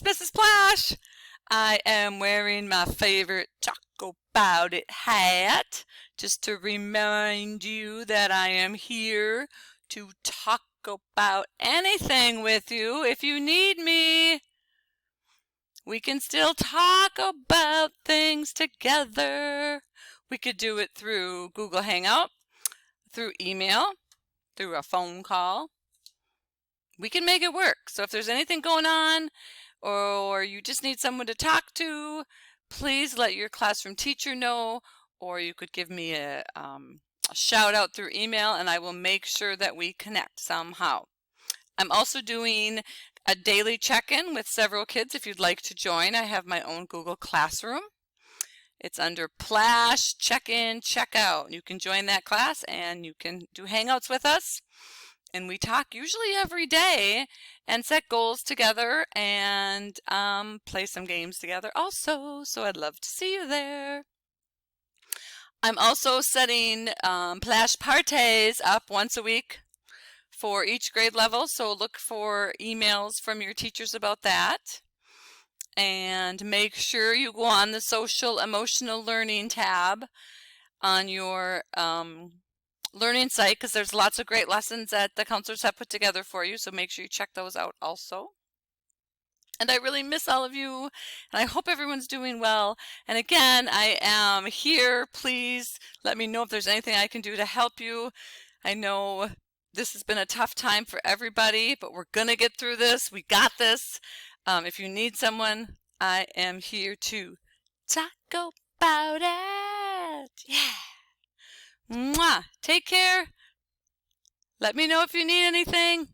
it's Mrs. Plash. I am wearing my favorite Talk About It hat just to remind you that I am here to talk about anything with you. If you need me, we can still talk about things together. We could do it through Google Hangout, through email, through a phone call. We can make it work. So if there's anything going on or you just need someone to talk to, please let your classroom teacher know, or you could give me a shout out through email and I will make sure that we connect somehow. I'm also doing a daily check-in with several kids. If you'd like to join, I have my own Google Classroom. It's under Plash Check-In, Check-Out. You can join that class and you can do hangouts with us. And we talk usually every day and set goals together and play some games together also. So I'd love to see you there. I'm also setting Plash parties up once a week for each grade level. So look for emails from your teachers about that. And make sure you go on the social emotional learning tab on your learning site, because there's lots of great lessons that the counselors have put together for you, so make sure you check those out also. And I really miss all of you, and I hope everyone's doing well. And again, I am here. Please let me know if there's anything I can do to help you. I know this has been a tough time for everybody, but we're gonna get through this. We got this. If you need someone, I am here to talk about it. Yeah. Mwah. Take care. Let me know if you need anything.